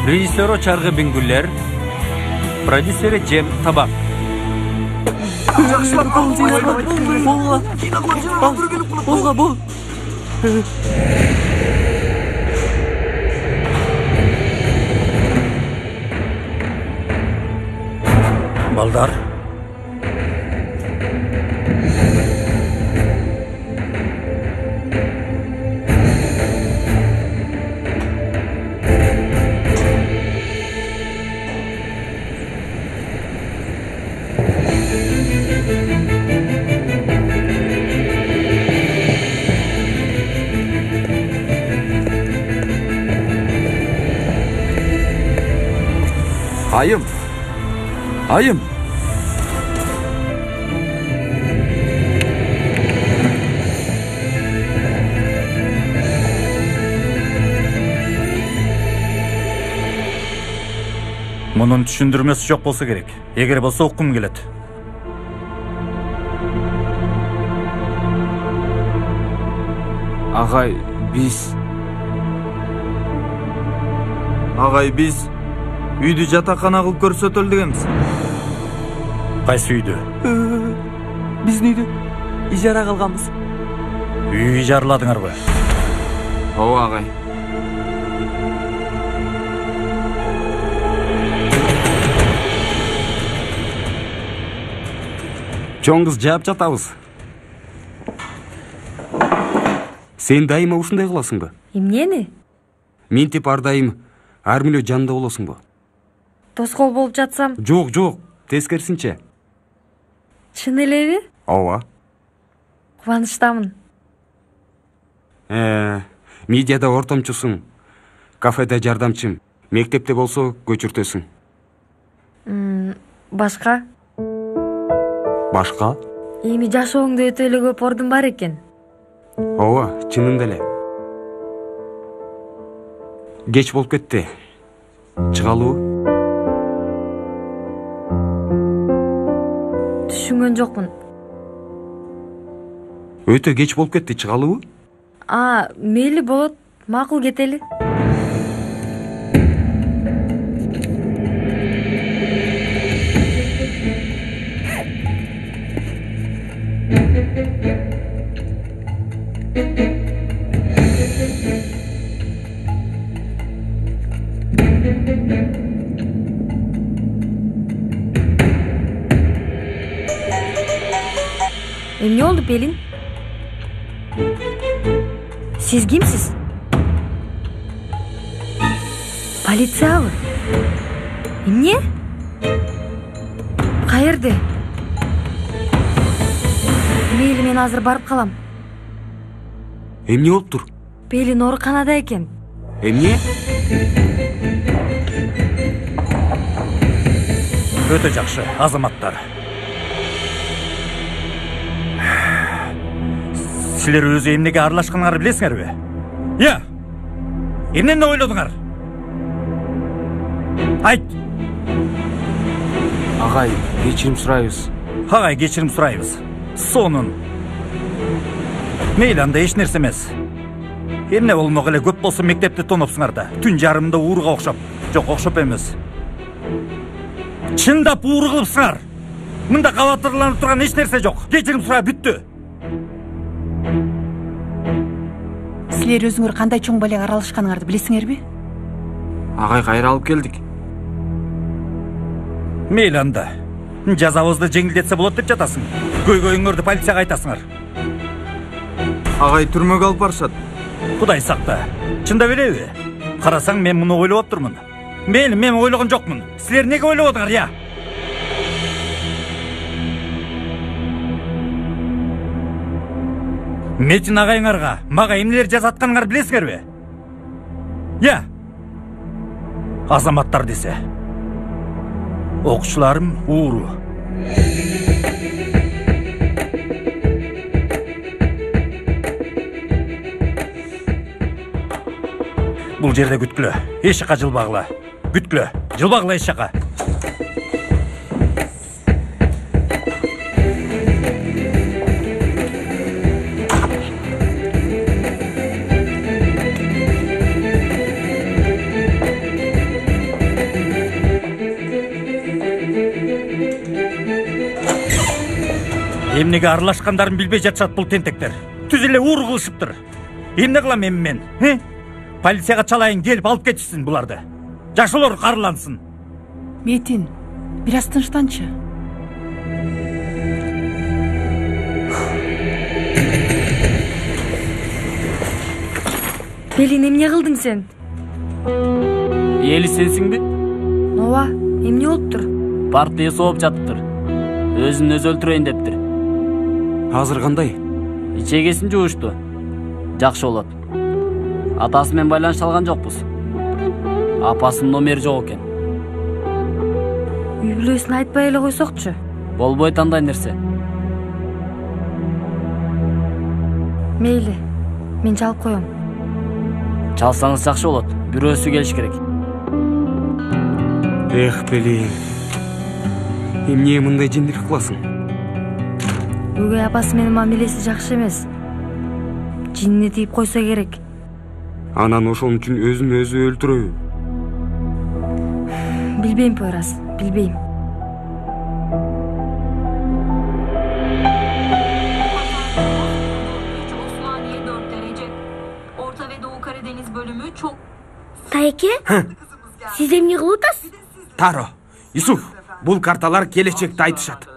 Rejissörü Çargı Bingüller, prodüsörü Cem Tabak. Bol. Balдар. Ayım. Bunun düşündürmesi çok bolsa gerek. Eğer bolsa okum geledi. Ağay, biz үйдү жатакана кылып көрсөтөлү дегенбиз. Кайсы үйдү? Биздин үйдү ижарага алганбыз. Үй ижарладыңарбы? Ооба агай. Чоң кыз жаап жатабыз. Сен дайыма ушундай кыласыңбы? Эмнени? Ментип ар дайым армилөө жанында болосуңбу? Тоскоол болуп жатсам? Жок, тескерисинче. Чын элеби? Ооба. Кубанычтамын. Медиада ортомчусуң, кафеде жардамчым, мектепте болсо көчүртөсүң. Башка? Башка? Эми жашооңдо өтө эле көп ордун бар экен. Ооба, чынында эле. Кеч болуп кетти. Чыгалуу? Түшүнгөн жокмун. Өтө кеч болуп кетти, чыгалуу? Мейли болот. Макул кетели. Эмне болду, Pelin? Siz kimsiz? Полициябы? Эмне? Каерде? Мейли, мен азыр барып калам. Эмне болуптур? Pelin ооруканада экен. Эмне? Өтө жакшы, азаматтар. Силер өзү эмнеге аралашканыңарды билесиңерби? Эмнени ойлодуңар? Айт. Агай, кечирим сурайбыз. Агай, кечирим сурайбыз. Сонун. Мейли, анда эч нерсе эмес. Эмне болмок эле, көп болсо мектепте тонопсуңар да. Түн жарымда ууруга окшоп. Жок, окшоп эмес. Чындап ууру кылыпсыңар. Мында кабатырланып турган эч нерсе жок. Кечирим сурап бүттү. Силер өзүңөр кандай чоң балеге аралашканыңарды билесиңерби? Агай, кайра алып келдик. Мейли, анда. Жазабызды жеңилдетсе болот деп жатасың. Көйгөйүңөрдү полицияга айтасыңар. Агай, түрмөгө алып барышат. Кудай сакта. Чында белеби? Карасаң, мен муну ойлоп атырмын. Мейли, мен ойлогон жокмун. Силер неге ойлоп атыңар, Метин агайыңарга мага эмнелер жазатканыңарды билесиңерби? Азаматтар десе. Окуучуларым ууру. Бул жерде күткүлө. Эч жака жылбагыла. Күткүлө. Жылбагыла эч жака. Эмнеге аралашкандарын билбей жатышат бул тентектер. Түз эле уур кылышыптыр. Эмне кылам эми мен? Полицияга чалайын, келип алып кетишсин буларды. Жашылар карылансын. Метин, бир аз тынчтанчы. Белин, эмне кылдың сен? Эли сенсиңби? Ооба, эмне болуптур? Партия сооп жатыптыр. Өзүн өзү өлтүрөйүн дептир. Азыр кандай? Ичегесин жуушту. Жакшы болот. Атасы менен байланыша алган жокпуз. Апасынын номери жок экен. Үй бүлөсүн айтпай эле койсокчу. Болбойт андай нерсе. Мейли, мен чалып коем. Чалсаңыз жакшы болот. Бирөөсү келиш керек. Эх, Белин. Эмне мындай жемдик кыласың? Өгөй апасы менен мамилеси жакшы эмес. Жинне тийип койсо керек. Анан ошон үчүн өзүн өзү өлтүрөбү? Билбейм, Пойрас, билбейм. Osmaniye 4 derece. Orta ve Doğu Karadeniz bölümü çok... Тайке, сиз эмне кылып атасыз? Таро, Юсуф, бул карталар келечекти айтышат.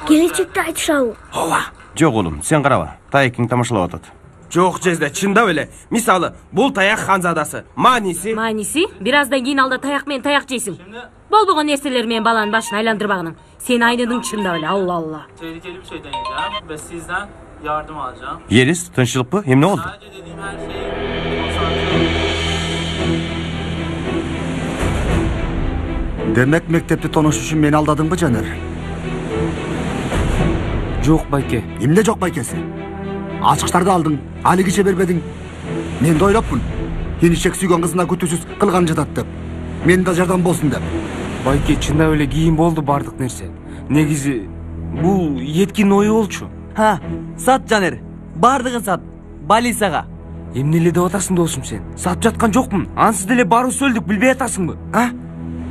Келечекти айтышабы? Ооба. Жок улум, сен караба. Таекиң тамашалап атат. Жок жезде, чындап эле. Мисалы, бул таяк ханзадасы. Мааниси, бир аздан кийин алда таяк менен таяк жейсиң. Болбогон нерселер менен баланын башын айландырбагының. Сен айныдың чындап эле, Allah. Tehlikeli bir şey deneyeceğim ve sizden yardım alacağım. Yeliz, тынччылык mı? Hem ne oldu? Sadece dediğim her şeyi konsantre Demek mektepte tonuş üçün meni aldadın mı Caner? Жок, байке. Emne jok baykesi? Açıkçlarda aldın, aligiçe bermedin. Men de oylapmın. Yenişek sүйгөн kızına күтүүсүз кылган жатат деп. Men de жардам болсун деп. Байке, чындап эле кийин болду бардык нерсе. Негизи бул Еткин ою болчу. Ha, sat Caner. Бардыгын сат. Балисага. Эмне эле деп атасың досум сен? Сатып жаткан жокмун. Ансыз деле барыбыз өлдүк, билбей атасыңбы?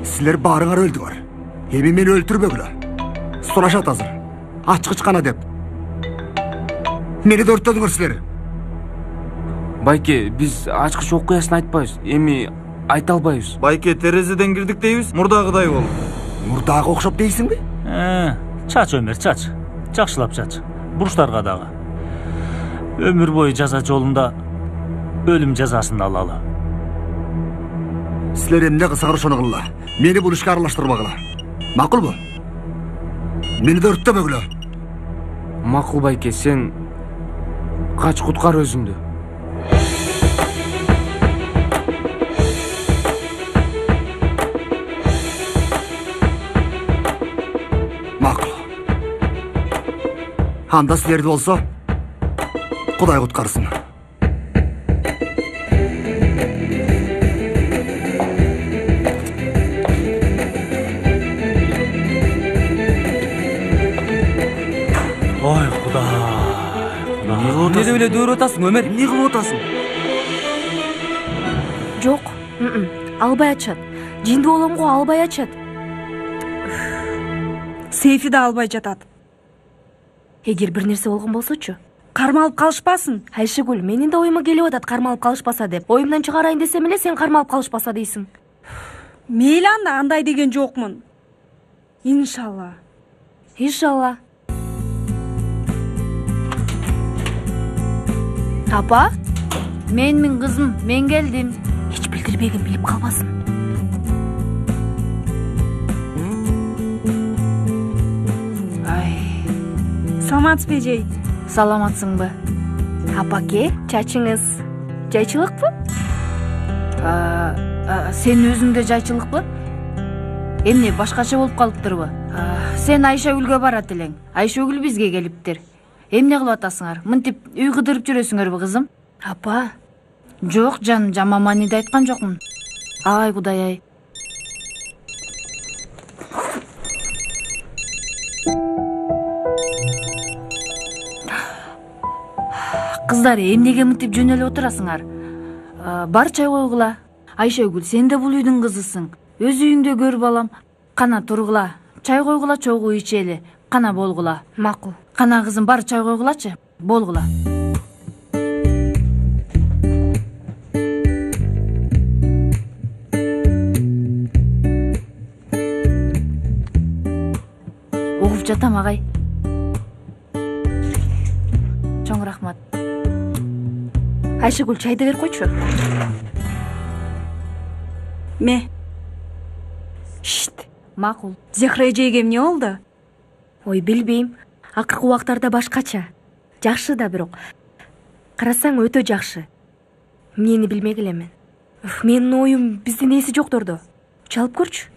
Силер барыңар өлдүңөр. Эми мени өлтүрбөгүлө. Сурашат азыр. Ачкыч кана деп. Мени да өрттөдүңөр силер. Байке, биз ачкыч окуясын айтпайбыз. Эми айта албайбыз. Байке, терезеден кирдик дейбиз, мурдагыдай болуп. Мурдага окшоп дейсиңби? Чач Өмөр, чач. Жакшылап чач. Бурчтарга дагы. Өмүр бою жаза жолунда өлүм жазасын алалы. Силер эмне кылсаңар ошону кылла. Мени бул ишке аралаштырбагыла. Макулбу? Мени да өрттөбөгүлө. Макул байке, сен кач куткар өзүңдү. Макул. Анда силерди болсо, Кудай куткарсын. Ой, Кудай. Эмне деп эле дөөрүп атасың, Өмөр? Эмне кылып атасың? Жок, албай ачат. Жинди болом го, албай ачат. Сейфи да албай жатат. Эгер бир нерсе болгон болсочу? Кармалып калышпасын. Айшыгүл, менин да оюма келип атат кармалып калышпаса деп. Оюмдан чыгарайын десем эле сен кармалып калышпаса дейсиң. Мейли анда, андай деген жокмун. Иншалла. Иншалла. Апа, менмин кызым, мен келдим. Эч билдирбегин, билип калбасын. Саламатсызбы, эжей? Саламатсыңбы? Апаке, чачыңыз жайчылыкпы? Сен өзүңдө жайчылыкпы? Эмне башкача болуп калыптырбы? Сен Айшагүлгө барат элең. Айшагүл бизге келиптир. Эмне кылып атасыңар? Мынтип үй кыдырып жүрөсүңөрбү, кызым? Апа. Жок, жаным, жамаманиде айткан жокмун. Ай, Кудай ай. Кыздар, эмнеге мынтип жөнөлүп отурасыңар? Бар чай койгула. Айшагүл, сен де бул үйдүн кызысың. Өз үйүңдө көр, балам. Кана тургула. Чай койгула, чогуу ичели. кана болгула. Макул. Кана кызым, бар чай койгулачы. Болгула. Угуп жатам агай. Чоң рахмат. Айшыгүл, чайды берип койчу. Ме. Шшт. Макул. Зехра эжеге эмне болду? Ой, билбейм. Акыркы убактарда башкача. Жакшы да бирок. Карасаң өтө жакшы. Эмнени билмек элемин. Менин оюм биздин эси жоктордо. Чалып көрчү.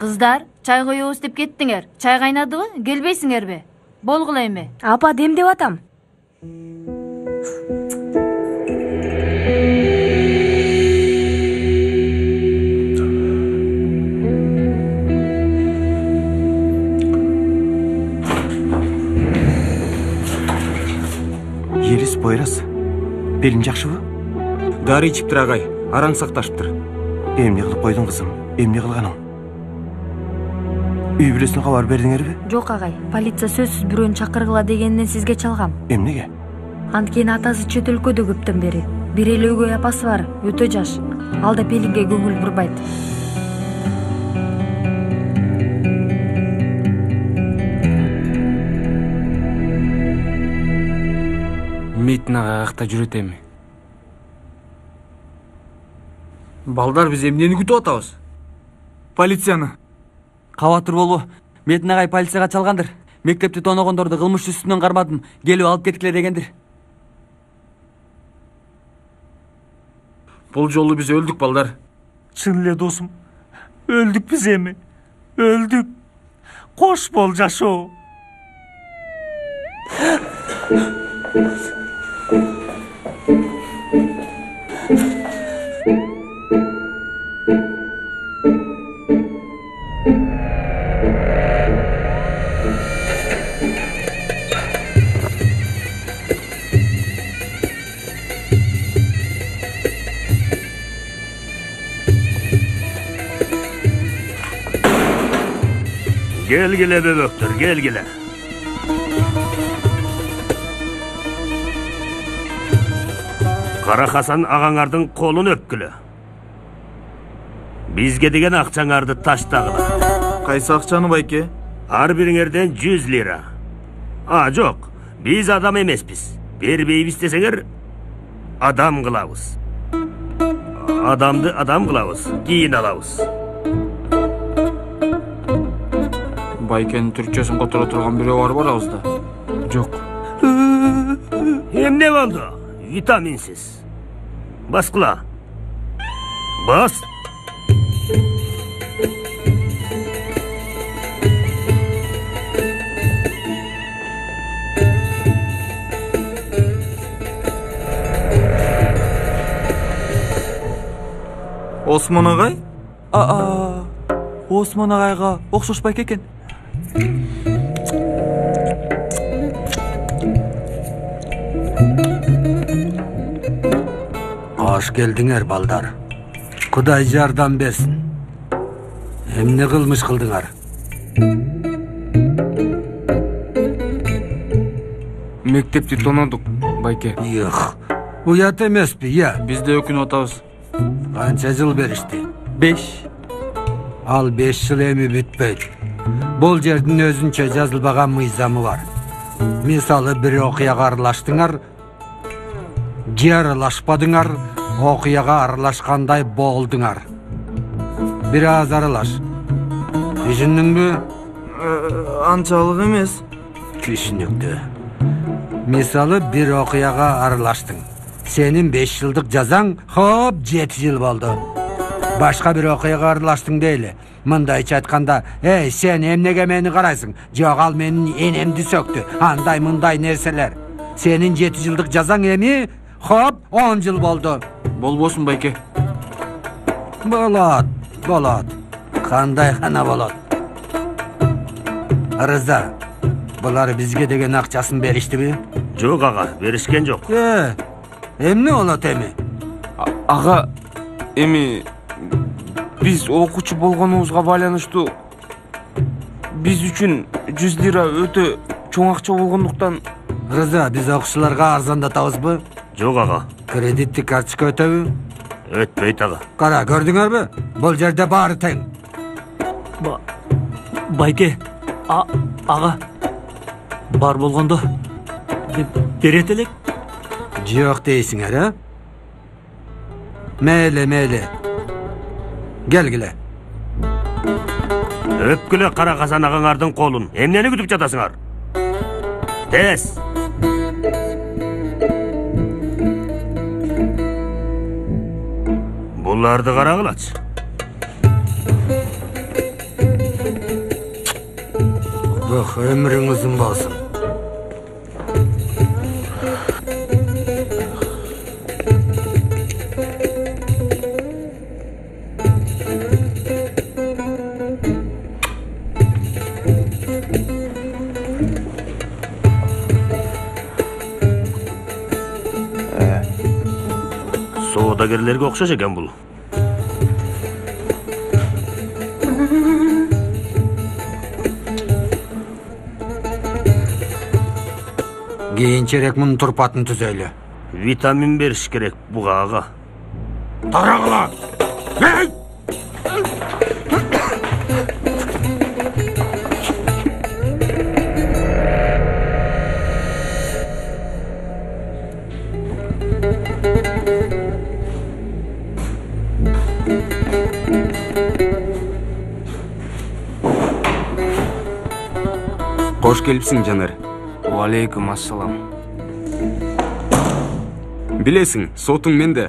Кыздар, чай коебуз деп кеттиңер. Чай кайнадыбы? Келбейсиңерби? Болгула эми. Апа, демдеп атам. Елис бойрас. Белиң жакшыбы? Дары ичиптир агай. Араң сакташыптыр. Эмне кылып койдуң кызым? Эмне кылганың? Үй бүлөсүнө кабар бердиңерби? Жок агай, полиция сөзсүз бирөөнү чакыргыла дегенден сизге чалгам. Эмнеге? Анткени атасы чет өлкөдө көптөн бери. Бир эле өгөй апасы бар, өтө жаш. Ал да Пелинге көңүл бурбайт. Метин агай какта жүрөт эми? Балдар, биз эмнени күтүп атабыз? Полицияны. Кабатыр болбо. Метин агай полицияга чалгандыр. Мектепти тоногондорду кылмыш үстүнөн кармадым. Келип алып кеткиле дегендир. Бул жолу биз өлдүк, балдар. Чын эле досум. Өлдүк биз эми. Өлдүк. Кош бол жашоо. Gelgile beböktür, gelgile. Kara Hasan ağаңардын kolun öpkülü. Bizge degen akçaңарды taştağıla. Kaysı akçanı bayke? Har biriңерден 100 lira. Жок, biz adam emespиz. Бербейбиз десеңер, adam kılavuz. Adamды adam kılavuz, keyin alabız. Байкенин түркчөсүн которо турган бирөө бар барабызда. Жок. Эмне болду? Витаминсиз. Баскыла. Бас. Осмон агай? Осмон агайга окшошпайт экен. Hoş geldiңер, балдар. Кудай жардам берсин. Эмне кылмыш кылдыңар? Мектепти тонодук, байке. Йох, уят эмеспи, я? Биз да өкүнүп атабыз. Канча жыл беришти? 5. Ал 5 жыл эми бүтпөйт. Бул жердин өзүнчө жазылбаган мыйзамы бар. Мисалы, бир окуяга аралаштыңар, же аралашпадыңар, окуяга аралашкандай болдуңар. Бир аз аралаш. Түшүндүңбү? Анчалык эмес. Түшүнүктүү. Мисалы, бир окуяга аралаштың. Сенин 5 жылдык жазаң, хоп, 7 жыл болду. Башка бир окуяга аралаштың дейли. Мындайча айтканда, сен эмнеге мени карайсың? Жок, ал менин энемди сөктү. Андай мындай нерселер. Сенин 7 жылдык жазаң эми, хоп, 10 жыл болду. Болбосун, байке. Болот. Кандай гана болот. Рыза, булар бизге деген акчасын бериштиби? Жок ага, беришкен жок. Эмне болот эми? Ага, эми биз окуучу болгонубузга байланыштуу биз үчүн 100 лира өтө чоң акча болгондуктан. Рыза, биз окуучуларга арзандатабызбы? Жок ага. Кредиттик карточка өтөбү? Өтпөйт ага. Кара, көрдүңөрбү? Бул жерде баары тең. Байке, ага. Бар болгондо берет элек. Жок дейсиңер, а? Мейле. Келгиле. Өпкүлө кара казан агаңардын колун. Эмнени күтүп жатасыңар? Тез. Буларды карагылачы. Ömrün uzun olsun. Soodagerlerге окшош экен бул. Keyinçerek bunun turpatını tüzeyle. Vitamin beriş gerek buga aga. Taragıla! Hey! Hoş gelipsin Caner. Алейкум ассалам. Билесиң, сотуң менде.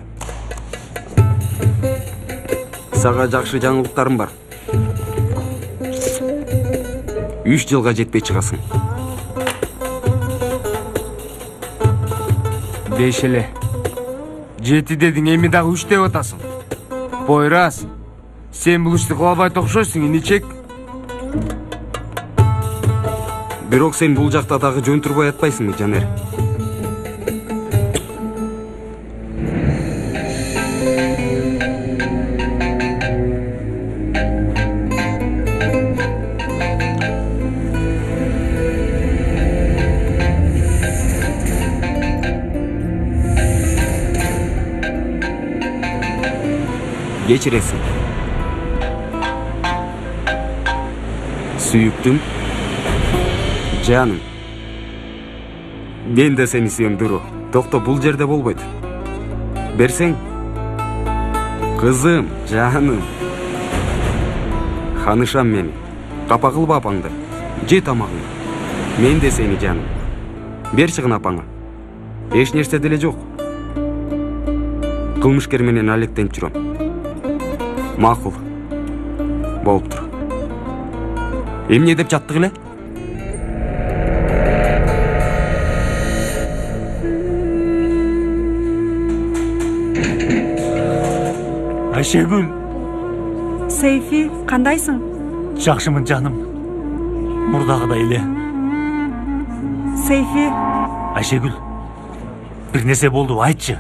Сага жакшы жаңылыктарым бар. 3 жылга жетпей чыгасың. 5 эле. 7 дедиң, эми дагы 3 деп атасың. Бойрас, сен бул ишти кыла албай окшойсуң, иничек. Бирок сен бул жакта дагы жөн турбай атпайсыңбы, Жанер? Geçiresin. Sүйүктүм. Canım. Ben de seni istiyorum Duru. Tokto bul жерде болбойт. Берсең. Kızım, canım. Ханышам мени. Капа кылба апаңды. Же тамагыңды. Мен де сени жаным. Бер чыгын апаңа. Эч нерсе деле жок. Кылмышкер менен алектенип жүрөм. Макул. Болуптур. Эмне деп жаттык эле? Ayşegül. Сейфи, кандайсың? Жакшымын жаным. Мурдагыдай эле. Сейфи. Ayşegül. Bir нерсе болду, айтчы.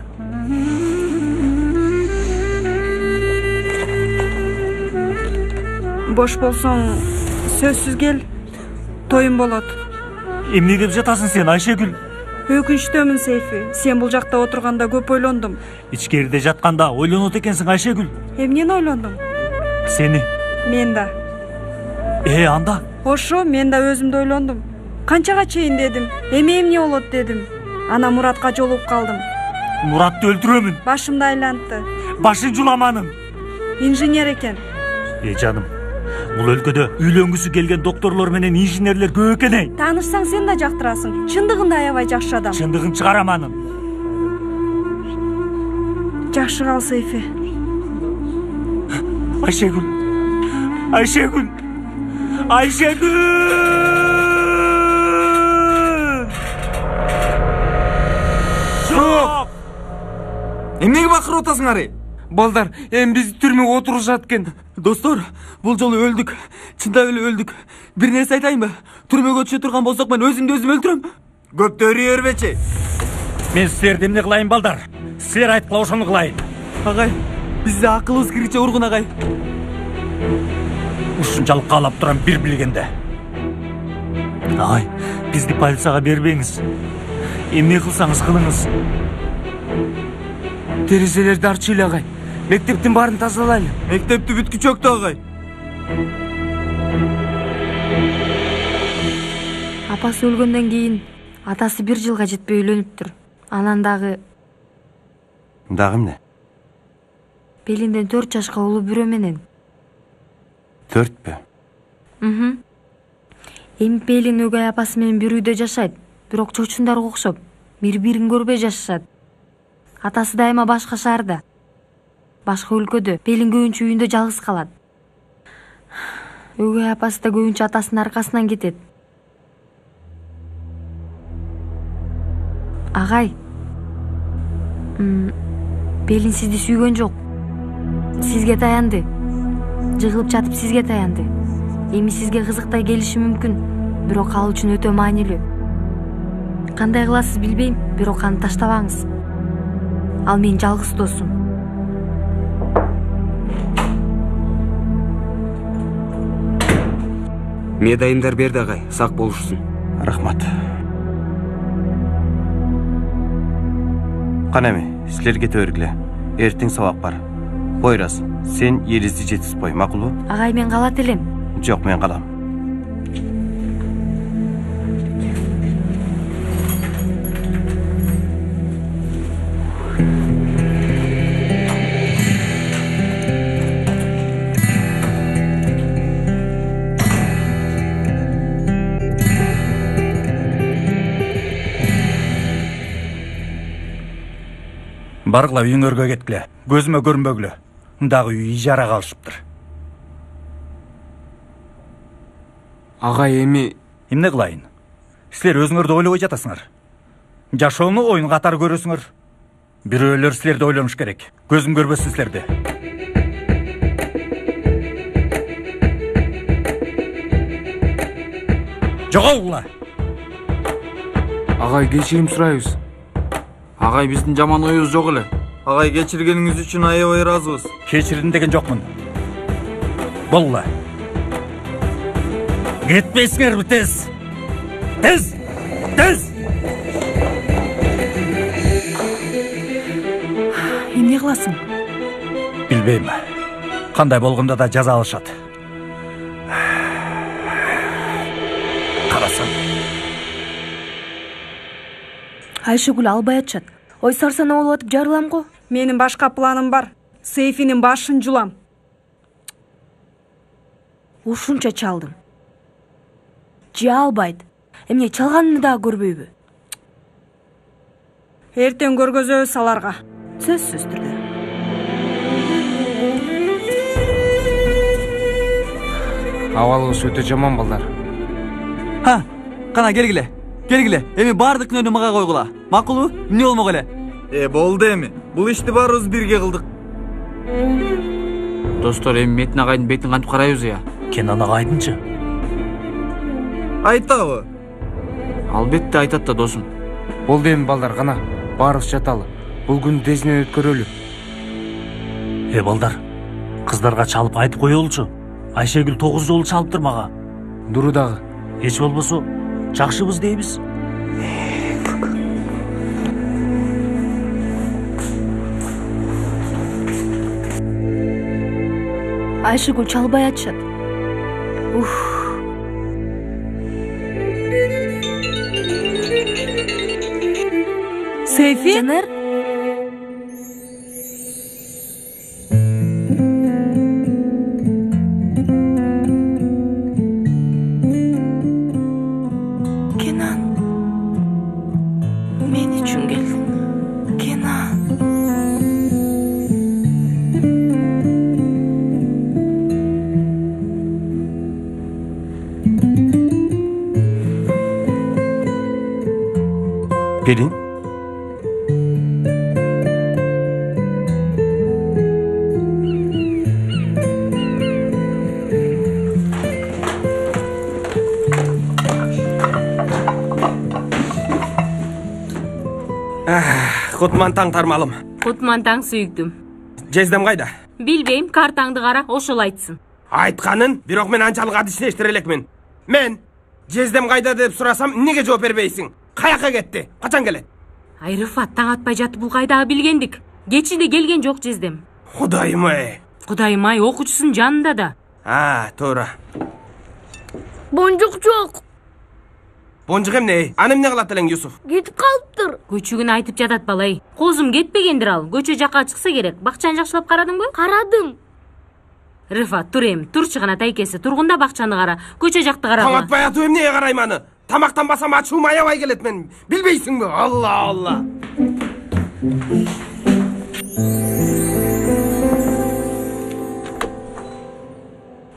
Бош болсоң, сөзсүз кел. Тоюм болот. Эмне деп жатасың сен, Ayşegül? Өкүнчтөмүн, Сейфи. Сен бул жакта отурганда көп ойлондум. Ичкерide жатканда ойлонот экенсиң, Ayşegül. Эмнени ойлондум? Сени. Мен да. Анда? Ошо, мен да өзүмдү ойлондум. Канчага чейин дедим. Эмне болот дедим. Ана Муратка жолугуп калдым. Муратты өлтүрөмүн. Башымды айлантты. Башын жуламанын. Инженер экен. Жаным, бул өлкөдө үйлөнгүсү келген докторлор менен инженерлер көп экен эй. Таанышсаң сен да жактырасың. Чындыгында аябай жакшы адам. Чындыгын чыгараманын. Жакшы кал, Сейфи. Ayşegül. Ayşegül. Ayşegül. Жоқ. Эмнеге бакырып атасыңар? Балдар, эми бизди түрмөгө отурушат экен. Достор, бул жолу өлдүк. Чындап эле өлдүк. Бир нерсе айтайынбы? Түрмөгө түшө турган болсок мен өзүмдү өзүм өлтүрөм. Көптөрү өрбечи. Мен силерди эмне кылайын, балдар? Силер айткыла, ошону кылайын. Агай, бизде акылыбыз кириче ургун агай. Ушунчалык каалап турам бир билгенде. Агай, бизди полицияга бербеңиз. Эмне кылсаңыз кылыңыз. Терезелерди арчыйлы агай. Мектептин баарын тазалайлы. Мектепти бүткү чөктү агай. Апасы өлгөндөн кийин атасы 1 жылга жетпей үйлөнүптүр. Анан дагы эмне? Белинден 4 жашка улуу бирөө менен. 4пү? Эми Пелин өгөй апасы менен бир үйдө жашайт, бирок чочундарга окшоп, бири-бирин көрбөй жашашат. Атасы дайыма башка шаарда, башка өлкөдө. Пелин көбүнчө үйүндө жалгыз калат. Өгөй апасы да көбүнчө атасынын аркасынан кетет. Агай, Пелин сизди сүйгөн жок. Сизге таянды. Жыгылып жатып сизге таянды. Эми сизге кызыктай келиши мүмкүн, бирок ал үчүн өтө маанилүү. Кандай кыласыз билбейм, бирок аны таштабаңыз. Ал менин жалгыз досум. Медайымдар берди агай, сак болушсун. Рахмат. Кана эми, силер кете бергиле. Эртең сабак бар. Бойрас, сен Елизди жетиспой, макулбу? Агай, мен калат элем. Жок, мен калам. Баргыла үйүңөргө кеткиле. Көзүмө көрүнбөгүлө. Мындагы үй ижарага алышыптыр. Агай, эми эмне кылайын? Силер өзүңөрдү ойлобой жатасыңар. Жашоону оюн катары көрөсүңөр. Бирөөлөр силерди ойлонуш керек. Көзүм көрбөсүн силерди. Жогоула. Агай, кечирим сурайбыз. Агай, биздин жаман оюбуз жок эле. Агай, кечиргениңиз үчүн аябай ыраазыбыз. Кечирдим деген жокмун. Болла. Кетпейсиңерби тез? Тез! Тез! Эмне кыласың? Билбейм. Кандай болгондо да жаза алышат. Карасаң. Айшыгүл албай атышат. Ой сарсана болуп атып жарылам го. Менин башка планым бар. Сейфинин башын жулам. Ушунча чалдым. Же албайт. Эмне чалганын да көрбөйбү? Эртең көргөзөбүз аларга. Сөзсүз түрдө. Абалыбыз өтө жаман балдар. Ха, кана келгиле. Келгиле. Эми баардык күнөөнү мага койгула. Макулбу? Эмне болмок эле? Болду эми. Бул ишти баарыбыз бирге кылдык. Достор, эми Метин агайдын бетин кантип карайбыз я? Кенан агайдынчы? Айтабы? Албетте айтат да, досум. Болду эми балдар, кана. Баарыбыз жаталы. Бул күндү тезинен өткөрөлү. Балдар, кыздарга чалып айтып коелучу. Айшегүл 9 жолу чалыптыр мага. Дуру дагы. Эч болбосо жакшыбыз дейбиз. Айшыгүл чалбай атышат. Сейфи? Жанар? Kenan. Men üçün geldin. Kenan. Pelin? Кутман таң тармалым. Кутман таң сүйүктүм. Жездем кайда? Билбейм, картаңды кара, ошол айтсын. Айтканын, бирок мен анчалык адисин эштер элекмин. Мен Жездем кайда деп сурасам, эмнеге жооп бербейсиң? Каяка кетти? Качан келет? Ай Рыфат, таң атпай жатып бул кайдагы билгендик. Кечинде келген жок жездем. Кудайым-ай. Кудайым-ай, окуучусунун жанында да. Туура. Бонжук жок. Бонжук эмне? Аны эмне кылат элең, Юсуф? Кетип калыптыр. Көчөгүн айтып жатат балай. Козум кетпегендир ал. Көчө жакка чыкса керек. Бакчаны жакшылап карадыңбы? Карадым. Рыфат, тур эми. Турчу гана тайкеси. Тургунда бакчаны кара. Көчө жакты карагыла. Таң атпай атып эмнеге карайм аны? Тамактанбасам ачуум аябай келет мен. Билбейсиңби? Алла.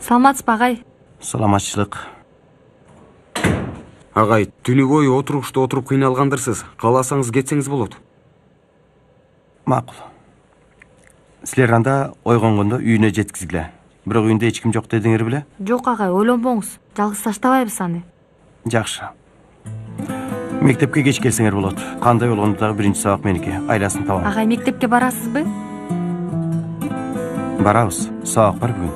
Саламатсызбы агай? Саламатчылык. Агай, түнү бою отурушта отуруп кыйналгандырсыз. Кааласаңыз кетсеңиз болот. Макул. Силер анда ойгонгондо үйүнө жеткизгиле. Бирок үйүндө эч ким жок дедиңер беле? Жок агай, ойлонбоңуз. Жалгыз таштабайбыз аны. Жакшы. Мектепке кеч келсеңер болот. Кандай болгондо дагы биринчи сабак меники. Айласын табам. Агай, мектепке барасызбы? Барабыз. Сабак бар бүгүн.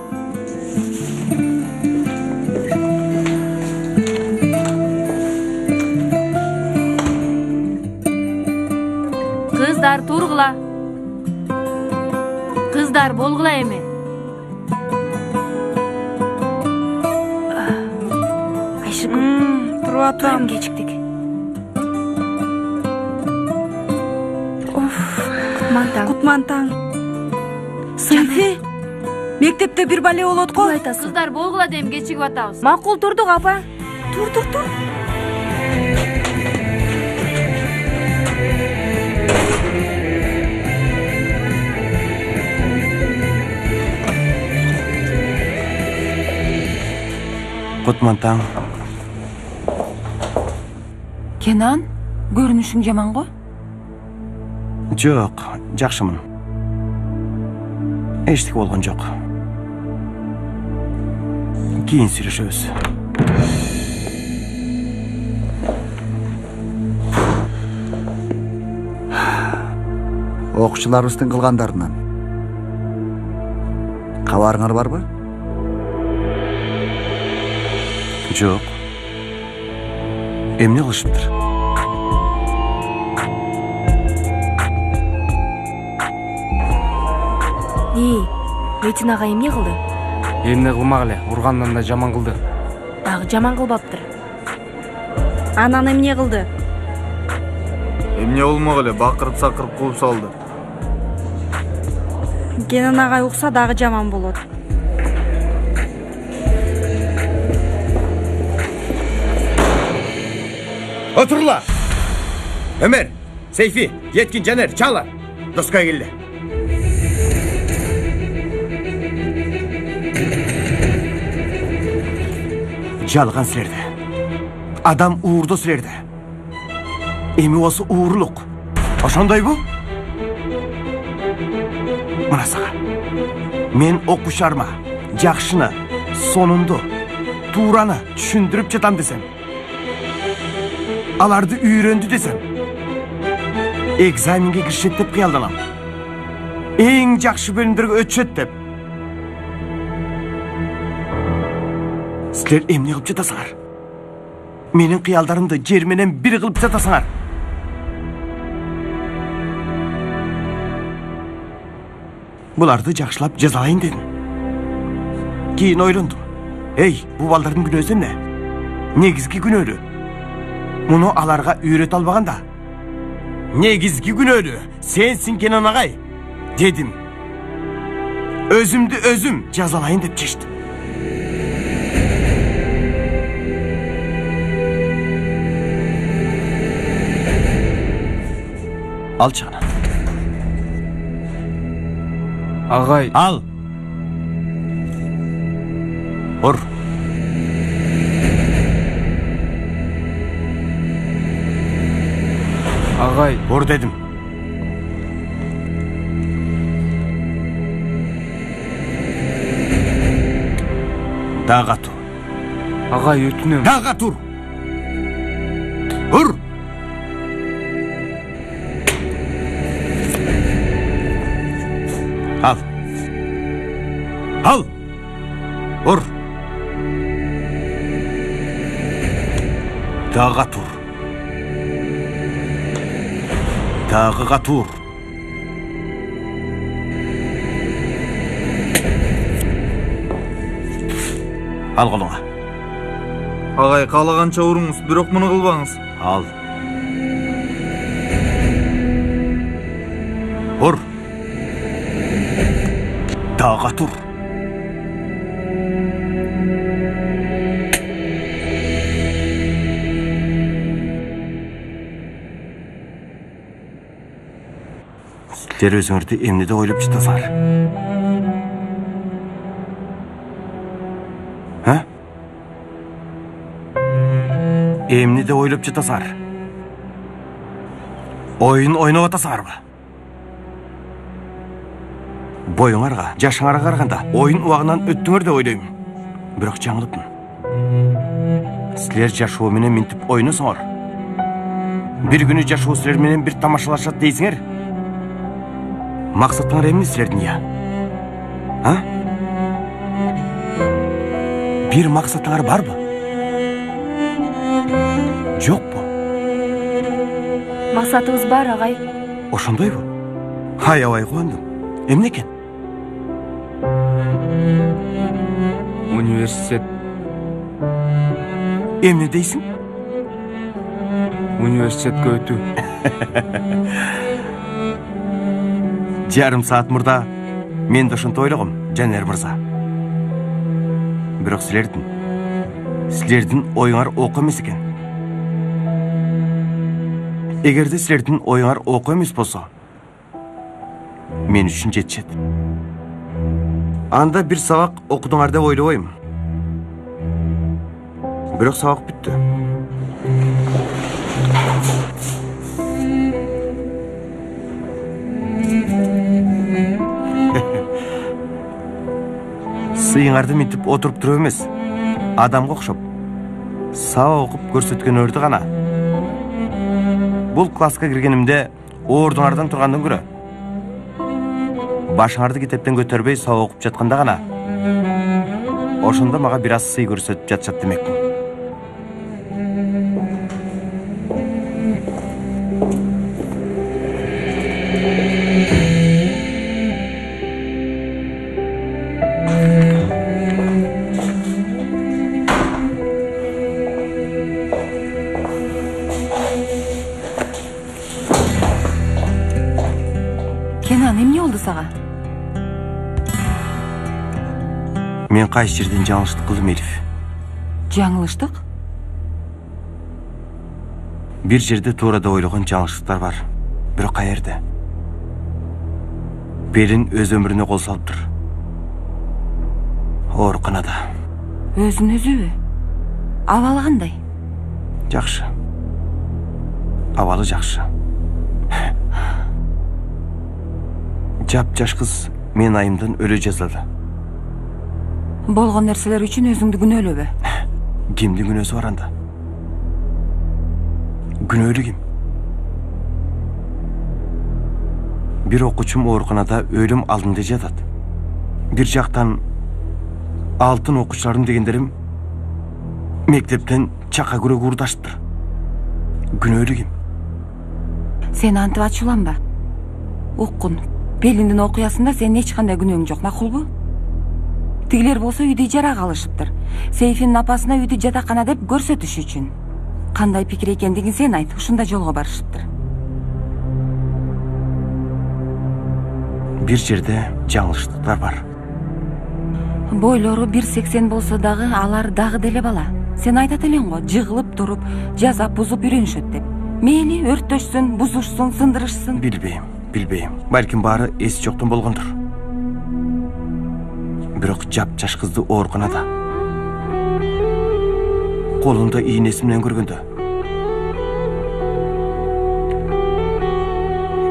Кыздар, тургула. Кыздар, болгула эми. Айшыгүл, туруп атам. Кечиктик. Кутман таң. Сейфи, мектепте бир бале болот го. Кыздар, болгула дейм, кечигип атабыз. Макул, турдук апа. Тур. Кутман таң. Kenan, görünüşün жаман го? Жок, жакшымын. Эчтеке болгон жок. Кийин сүйлөшөбүз. Окуучуларыбыздын кылгандарынан кабарыңар барбы? Жок. Эмне кылышыптыр? Мейтин агай эмне кылды? Эмне кылмак эле, ургандан да жаман кылды. Дагы жаман кылбаптыр. Анан эмне кылды? Эмне болмок эле, бакырып-сакырып кууп салды. Кенен агай укса дагы жаман болот. Oturla. Ömer, Seyfi, Yetkin, Caner, Çağla. Doska geldi. Жалган силерде. Адам уурдо силерде. Эми осы уурулук. Ошондойбу? Мына сага. Мен окушарма, жакшыны, сонунду, туураны түшүндүрүп жатам десем. Аларды үйрөндү десем. Экзаменге киришет деп кыялданам. Эң жакшы бөлүмдөргө өтүшөт деп. Силер эмне кылып жатасыңар? Менин кыялдарымды жер менен бир кылып жатасыңар. Буларды жакшылап жазалайын дедим. Кийин ойлондум. Эй, бул балдардын күнөөсү эмне? Негизги күнөөлүү. Муну аларга үйрөтө албаганда. Негизги күнөөлүү сенсиң Кенан агай, дедим. Өзүмдү өзүм жазалайын деп чечтим. Ал чана. Агай. Ал. Ур. Агай. Ур дедим. Дага тур. Агай, өтүнөм. Дага тур. Ур. Al. Al. Vur. Дагы тур. Дагыга тур. Ал колуңа. Агай, каалаганча уруңуз, бирок муну кылбаңыз. Ал. Ур. Дагы тур. Силер өзүңөрдү эмнеде ойлоп жатасыңар? Эмнеде ойлоп жатасыңар? Oyun ойноп атасыңарбы? Боюңарга, жашыңарга караганда oyun убагынан өттүңөр деп ойлойм. Бирок жаңылыпмын. Силер жашоо менен минтип ойносоңор. Бир күнү жашоо силер менен бир тамашалашат дейсиңер. Максатыңар эмне силердин я? Бир максатыңар барбы? Жокпу? Максатыбыз бар, агай. Ошондойбу? Аябай кубандым. Эмне экен? Университет. Эмне дейсиң? Университетке өтүү. Жарым саат мурда мен да ошентип ойлогом, Жанер мырза. Бирок силердин оюңар окуу эмес экен. Эгерде силердин оюңар окуу эмес болсо, мен үчүн жетишет. Анда бир сабак окудуңар деп ойлобойм. Бирок сабак бүттү. Сыйыңарды минтип отуруп туруп эмес, адамга окшоп, сабак окуп көрсөткөнөрдү гана. Бул класска киргенимде ордуңардан тургандан көрө, башыңарды китептен көтөрбөй сабак окуп жатканда гана, ошондо мага бир аз сый көрсөтүп жатышат демекмин. Kenan, emne oldu sağa? Мен кайсы жерден жаңылыштык кылдым, Элиф? Жаңылыштык? Бир жерде туура деп ойлогон жаңылыштыктар бар. Бирок каерде? Белин өз өмүрүнө кол салыптыр. Ооруканада. Өзүн өзүбү? Абалы кандай? Жакшы. Абалы жакшы. Жап-жаш кыз мен айымдан өлө жазылды. Болгон нерселер үчүн өзүңдү күнөөлөбө. Кимдин күнөөсү бар анда? Күнөөлүү ким? Бир окуучум ооруканада өлүм алдында жатат. Бир жактан алтын окуучуларым дегендерим мектептен чака күрөк урдашыптыр. Күнөөлүү ким? Сен антип ачууланба. Уккун. Белиндин окуясында сенин эч кандай күнөөң жок, макулбу? Тигилер болсо үйдү ижарага алышыптыр. Сейфинин апасына үйдү жатакана деп көрсөтүш үчүн. Кандай пикир экендигин сен айт, ушунда жолго барышыптыр. Бир жерде жаңылыштыктар бар. Бойлору 1.80 болсо дагы алар дагы деле бала. Сен айтат элең го, жыгылып туруп, жазап бузуп үйрөнүшөт деп. Мейли өрттөшсүн, бузушсун, сындырышсын. Билбейм. Балким баары эси жоктон болгондур. Бирок жап-жаш кызды ооруканада, колунда ийнеси менен көргөндө,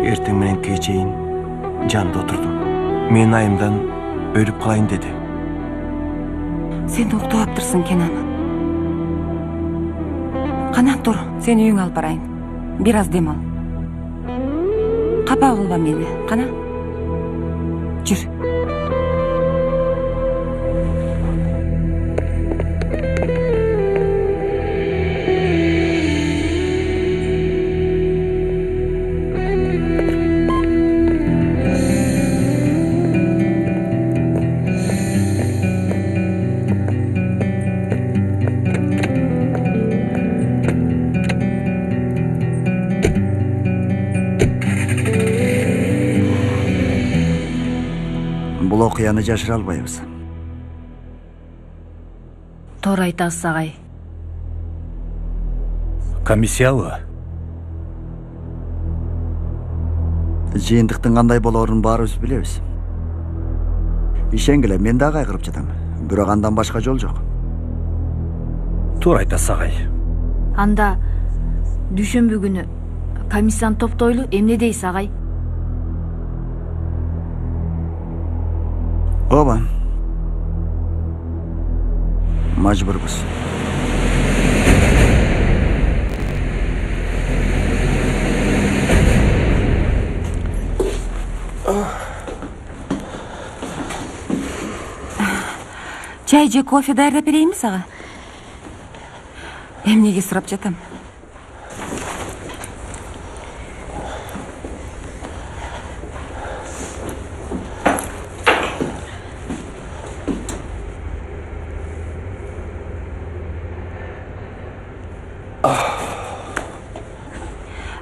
эртең менен кечейин жанында отурдум. Мен айымдан өлүп калайын деди. Сен уктаптырсың, Кенан. Кана тур, сени үйүңө алып барайын. Бир аз дем ал. Капа кылба мени, кана. Жүр. Бул окуяны жашыра албайбыз. Туура айтасыз агай. Комиссиябы? Жыйынтыктын кандай болоорун баарыбыз билебиз. Ишенгиле, мен да кайгырып жатам. Бирок андан башка жол жок. Туура айтасыз агай. Анда дүйшөмбү күнү комиссияны топтойлу эмне дейсиз агай? Ооба. Мажбурбуз. Чай же кофе даярдап берейинби сага? Эмнеге сурап жатам?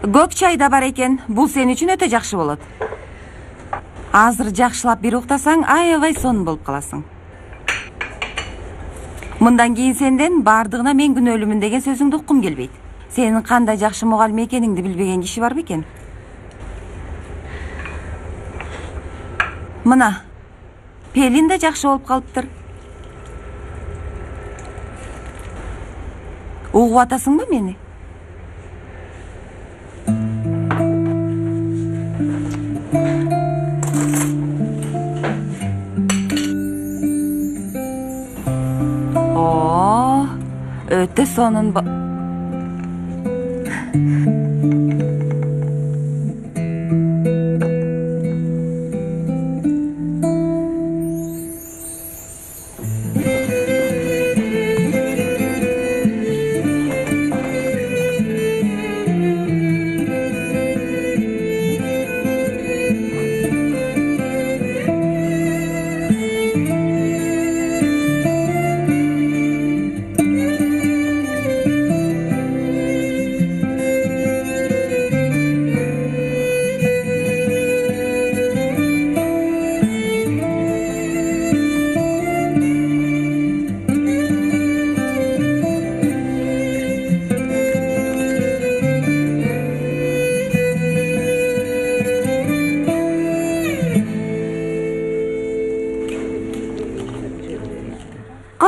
Көк чай да бар экен. Бул сен үчүн өтө жакшы болот. Азыр жакшылап бир уктасаң, аябай сонун болуп каласың. Мындан кийин сенден бардыгына мен күнөөлүмүн деген сөзүңдү уккум келбейт. Сенин кандай жакшы мугалим экениңди билбеген киши бар бекен? Мына, Пелин да жакшы болуп калыптыр. Угуп атасыңбы мени? Өтө сонун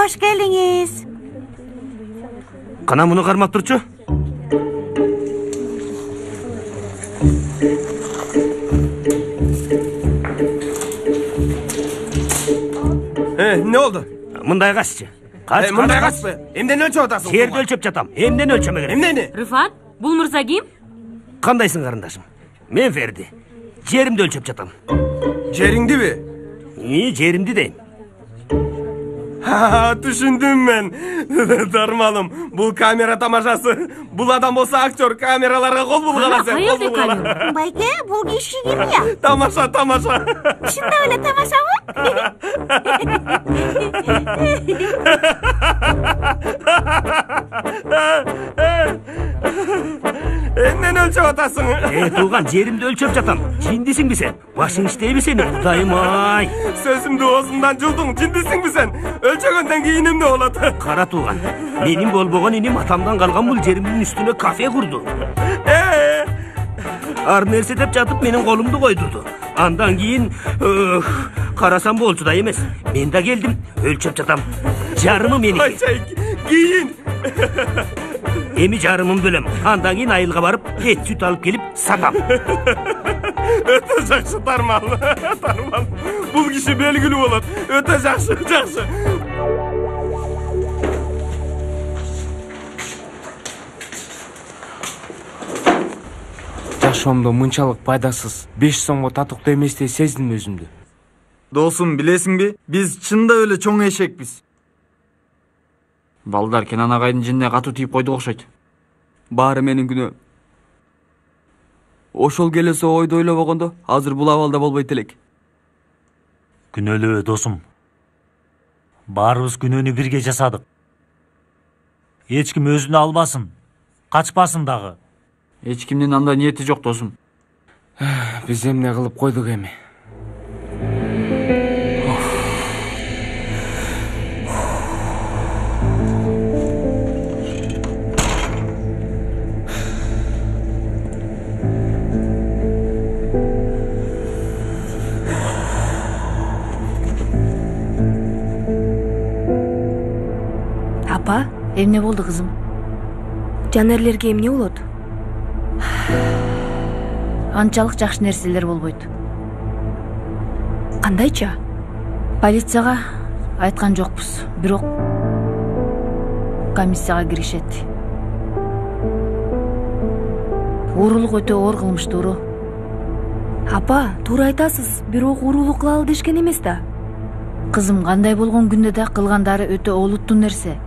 Hoş geldiniz. Kana bunu karmak turçu? Ne oldu? Mınday kaççı. Mınday kaç be? Emden ölçü otasın. Şehirde ölçüp çatam. Emden ölçeme gerek. Emdeni? Rıfat, bul Mırza kim? Kandaysın karındaşım? Men Ferdi. Jerimde ölçüp çatam. Jerindi mi? İyi, jerimdi deyim. Ha, düşündüm ben. Darmalım. Bu kamera tamaşası. Bu adam olsa aktör, kameralara kol bulgala sen. Hayır be kalın. Bayke, bu kişi kim ya? Tamaşa, tamaşa. Şimdi öyle tamaşa mı? Enden ölçü otasın. Tuğan, jerimde ölçüp çatam. Cindisin mi sen? Başın iştey mi seni? Kudayım ay. Sözümdü ağzından cıldın. Cindisin mi sen? Ölçegönden giyinim ne oladı? Kara Tuğan, benim bolboğan inim atamdan kalgan bul jeriminin üstüne kafe kurdu. Ar nerse dep çatıp benim kolumdu koydurdu. Andan giyin, karasam bolçuda emez. Ben de geldim, ölçüp çatam. Jarımı meniki. Ay giyin. Emi jarımın bölüm. Andan giyin ayılga barıp, et süt alıp gelip satam. Öte jakşı Darmal. Darmal. Bul kişi belgili olur. Öte jakşı. Жашоомдо мынчалык пайдасыз 5 сомго татыктуу эместей сездим өзүмдү. Досум, билесиңби, биз чында эле чоң эшекпиз. Балдар Кенан агайдын жинине катуу тийип койду окшойт. Баары менин күнөөм. Ошол келесі ойду ойлобогондо азыр бул абалда болбойт элек. Күнөөлүү досум. Баарыбыз күнөөнү бирге жасадык. Эч ким өзүнө алмасын, качпасын дагы. Эч кимдин анда ниети жок досум. Биз эмне кылып койдук эми? Апа, эмне болду кызым? жанерлерге эмне болот? Анчалык жакшы нерселер болбойт. Кандайча? Полицияга айткан жокпуз, бирок комиссияга киришет. Уурулук өтө оор кылмыш тууру. Апа, туура айтасыз, бирок уурулук кылалы дешкен эмес да. Кызым, кандай болгон күндө да кылгандары өтө олуттуу нерсе.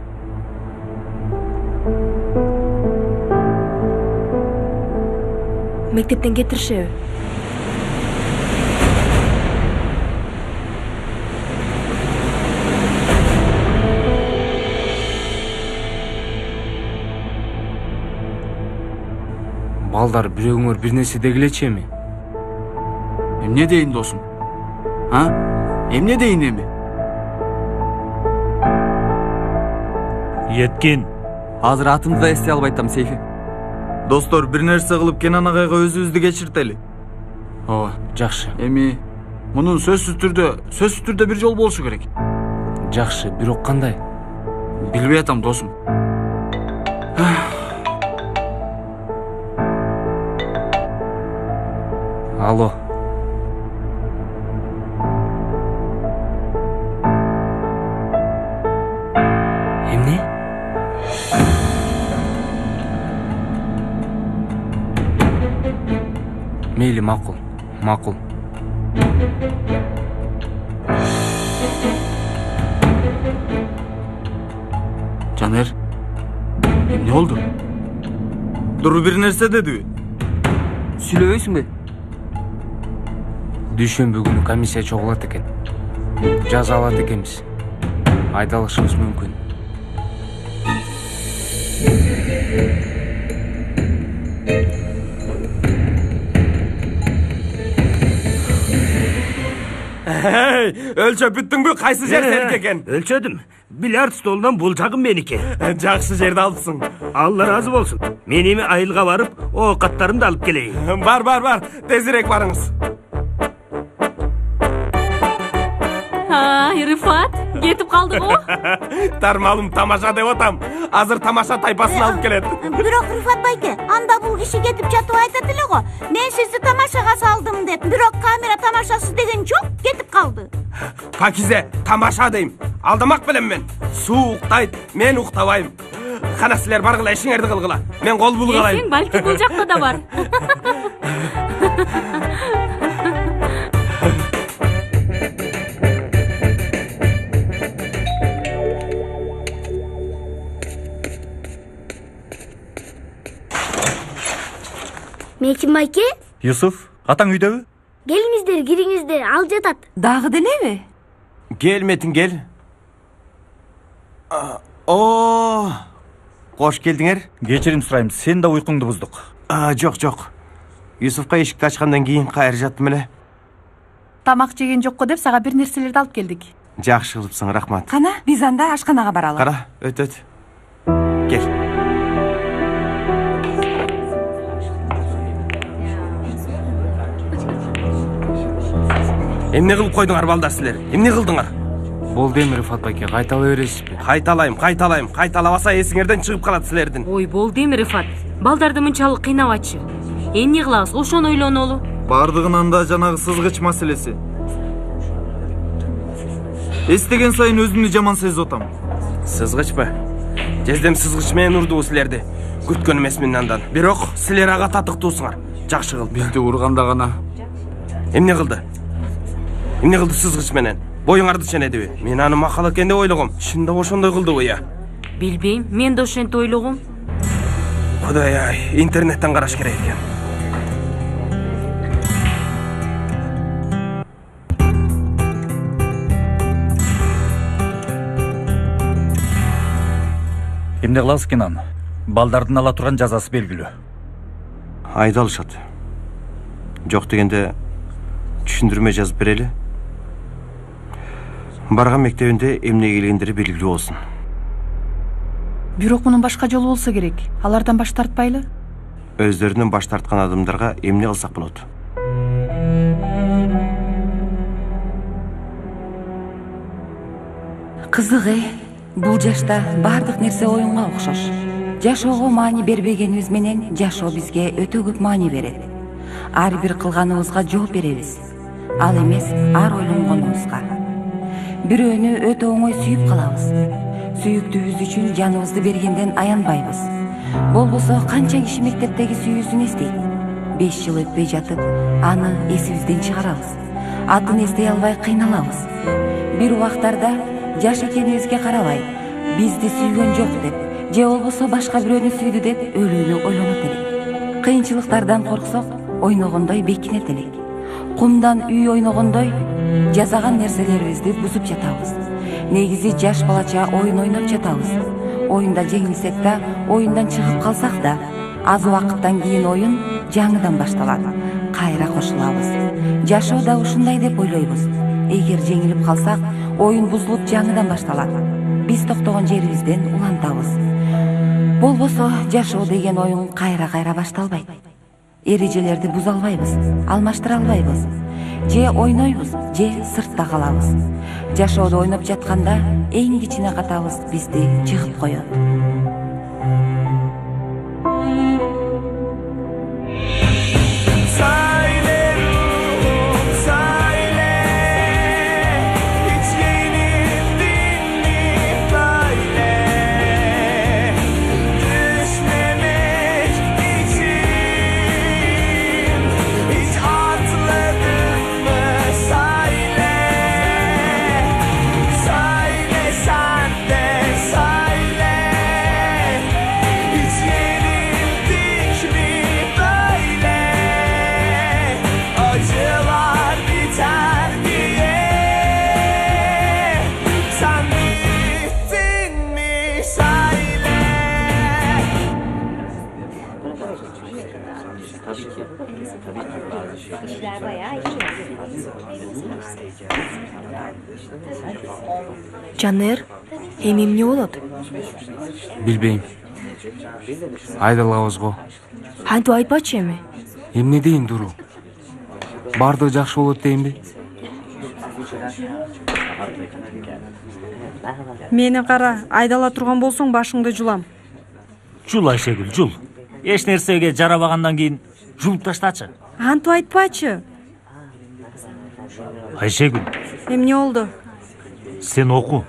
Мектептен кетиришеби? Балдар, бирөөңөр бир нерсе дегилечи эми? Эмне дейин досум? Эмне дейин эми? Еткин. Азыр атымды да эстей албай атам, Сейфи. Достор, бир нерсе кылып Кенан агайга өзүбүздү кечиртели. Ооба, жакшы. Эми мунун сөзсүз түрдө бир жол болушу керек. Жакшы, бирок кандай? Билбей атам, досум. Алло. Эмне? Мейли, макул. Жанер, эмне болду? Дуру бир нерсе дедиби? Сүйлөбөйсүңбү? Дүйшөмбү күнү комиссия чогулат экен. Жаза алат экенбиз. Айдалышыбыз мүмкүн. Өлчөп бүттүңбү? Кайсы жер серик экен? Өлчөдүм. Бильярд столунан бул жагым меники. Жакшы жерди алыпсың. Алла разы болсун. Мен эми айылга барып, оокаттарымды алып келейин. Бар. Тезирээк барыңыз. Рыфат, кетип калды го? Тармалым тамаша деп атам. Азыр тамаша тайпасын алып келет. Бирок Рыфат байке, анда бул киши кетип жатып айтат эле го. Мен сизди тамашага салдым деп. Бирок камера тамашасыз деген жок, кетип калды. Пакизе, тамаша дейм. Алдамак белем мен. Суу уктайт, мен уктабайм. Кана силер баргыла, ишиңерди кылгыла. Мен кол булгалайм. Эсең балки бул жакта да бар. Меким байке? Юсуф, атаң үйдөбү? Келиңиздер, кириңиздер, ал жатат. Дагы делеби? Кел Метин, кел. Кош келдиңер. Кечирим сурайм, сен да уйкуңду буздук. Жок. Юсуфка эшикти ачкандан кийин кайыр жаттым эле. Тамак жеген жокко деп сага бир нерселерди алып келдик. Жакшы кылыпсың, рахмат. Кана, биз анда ашканага баралы. Кара, өт. Кел. Эмне кылып койдуңар балдар силер? Эмне кылдыңар? Болду эми Рыфат байке, кайтала бересизби? Кайталайм. Кайталабаса эсиңерден чыгып калат силердин. Ой, болду эми Рыфат. Балдарды мынчалык кыйнабачы. Эмне кылабыз? Ошону ойлонолу. Бардыгынан да жанагы сызгыч маселеси. Эстеген сайын өзүмдү жаман сезип атам. Сызгычпы? Жездем сызгыч менен урду силерди. Күткөн эмесмин андан. Бирок силер ага татыктуусуңар. Жакшы кылды. Бизди урганда гана. Эмне кылды сызгыч менен? Боюңарды ченедиби? Мен аны макал экен деп ойлогом. Чында ошондой кылдыбы я? Билбейм, мен да ошентип ойлогом. Кудай, интернеттен караш керек экен. Эмне кылабыз Кенан? Балдардын ала турган жазасы белгилүү. Айдалышат. Жок дегенде түшүндүрмө жазып берели. Барган мектебинде эмне келгендери белгилүү болсун. Бирок мунун башка жолу болсо керек. Алардан баш тартпайлы? Өздөрүнөн баш тарткан адамдарга эмне кылсак болот? Кызык, Бул жашта бардык нерсе оюнга окшош. Жашоого маани бербегенибиз менен жашоо бизге өтө көп маани берет. Ар бир кылганыбызга жооп беребиз. Ал эмес ар ойлонгонубузга. Бирөөнү өтө оңой сүйүп калабыз. Сүйүктүүбүз үчүн жаныбызды бергенден аянбайбыз. Болбосо канча киши мектептеги сүйүүсүн эстейт. 5 жыл өтпөй жатып, аны эсибизден чыгарабыз. Атын эстей албай кыйналабыз. Бир убактарда жаш экенибизге карабай, бизди сүйгөн жок деп, же болбосо башка бирөөнү сүйдү деп өлүүнү ойлонот элек. Кыйынчылыктардан корксок, ойногондой бекинет элек. Кумдан үй ойногондой жасаган нерселерибизди бузуп жатабыз. Негизи жаш балача оюн ойноп жатабыз. Оюнда жеңилсек да, оюндан чыгып калсак да, аз убакыттан кийин оюн жаңыдан башталат. Кайра кошулабыз. Жашоо да ушундай деп ойлойбуз. Эгер жеңилип калсак, оюн бузулуп жаңыдан башталат. Биз токтогон жерибизден улантабыз. Болбосо жашоо деген оюн кайра башталбайт. Эрежелерди буза албайбыз, алмаштыра албайбыз. Же ойнойбуз, же сыртта калабыз. Жашоодо ойноп жатканда эң кичине катабыз бизди жыгып коет. Жанер, эми эмне болот? Билбейм. Айдалабыз го. Антип айтпачы эми. Эмне дейин Дуру? Бардыгы жакшы болот дейинби? Мени кара, айдала турган болсоң башыңды жулам. Жул Айшегүл, жул. Эч нерсеге жарабагандан кийин жулуп таштачы. Антип айтпачы. Айшегүл. Эмне болду? Сен оку.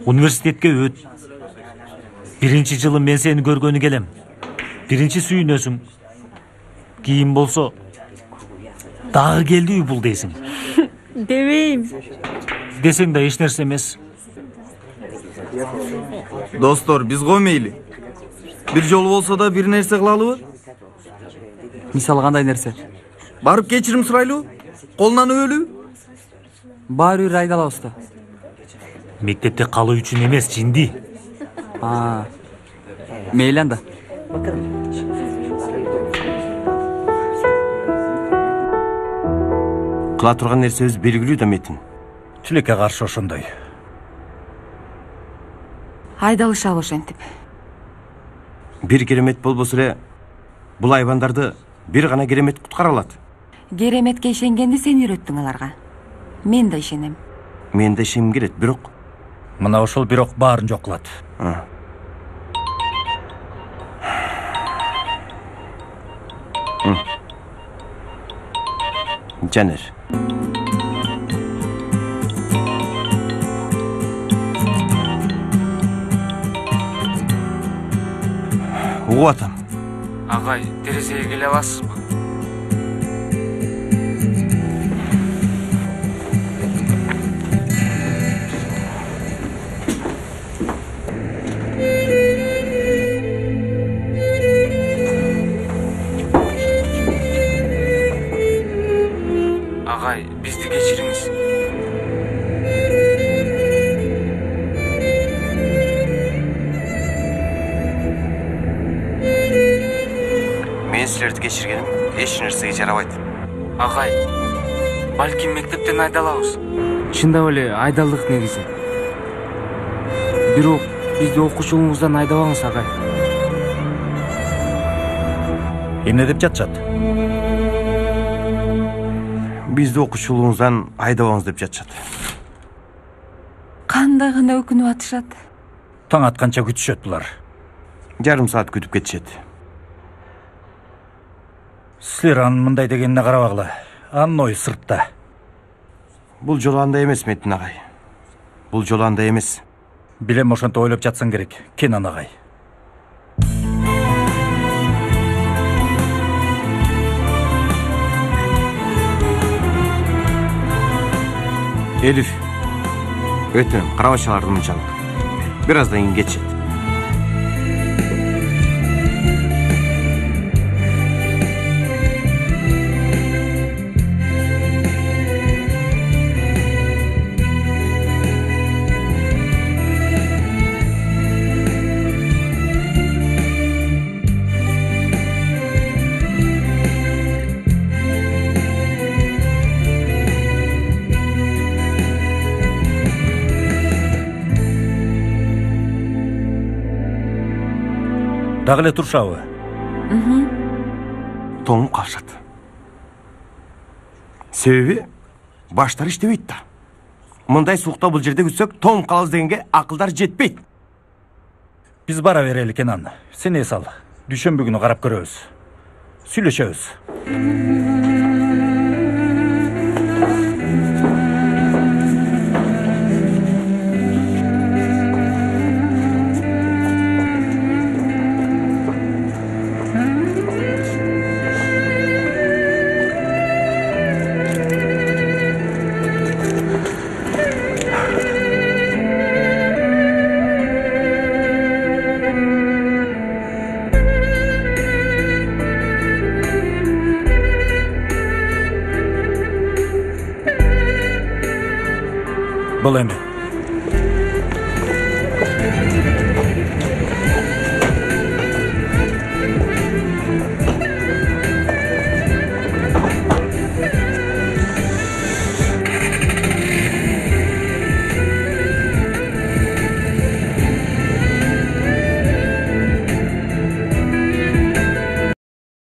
Университетке өт. Биринчи жылы мен сени көргөнү келем. Биринчи сүйүнөсүң. Кийин болсо дагы келди бул дейсиң. Дебейм. Десең да эч нерсе эмес. Достор, биз го мейли. Бир жолу болсо да бир нерсе кылалыбы? Мисалы кандай нерсе? Барып кечирим сурайлыбы? Колунан өбөлүбү? Баары бир айдалабыз да. Мектепте калуу үчүн эмес, жинди. Мейли анда. Кыла турган нерсебиз белгилүү да Метин. Тилекке каршы ошондой. Айдалышабы ошентип. Бир керемет болбосо эле бул айбандарды бир гана керемет куткара алат. Кереметке ишенгенди сен үйрөттүң аларга. Мен да ишенем. Мен да ишенгим келет, бирок мына ошол бирок баарын жок кылат. Жанер. Угуп атам. Агай, терезеге келе аласызбы? Агай, бизди кечириңиз. Мен силерди кечиргеним эч нерсеге жарабайт. Агай, балким мектептен айдалабыз. Чындап эле айдалдык негизи. Бирок бизди окуучулугубуздан айдабаңыз, агай. Эмне деп жатышат? Бизди окуучулугубуздан айдабаңыз деп жатышат. кандай гана өкүнүп атышат. Таң атканча күтүшөт булар. Жарым саат күтүп кетишет. Силер анын мындай дегенине карабагыла. Анын ою сыртта. Бул жолу андай эмес, Метин агай. Бул жолу андай эмес. Билем, ошонто ойлоп жатсаң керек, Кенан агай. Элиф, өтүнөм, карабашчыларды мынчалык. Бир аздан кийин кетишет. Дагы эле туршабы? Тоңуп калышат. Себеби баштары иштебейт да. Мындай суукта бул жерде күтсөк, тоңуп калабыз дегенге акылдар жетпейт. Биз бара берели, Кенан. Сен эс ал. Дүйшөмбү күнү карап көрөбүз. Сүйлөшөбүз. Бұл эми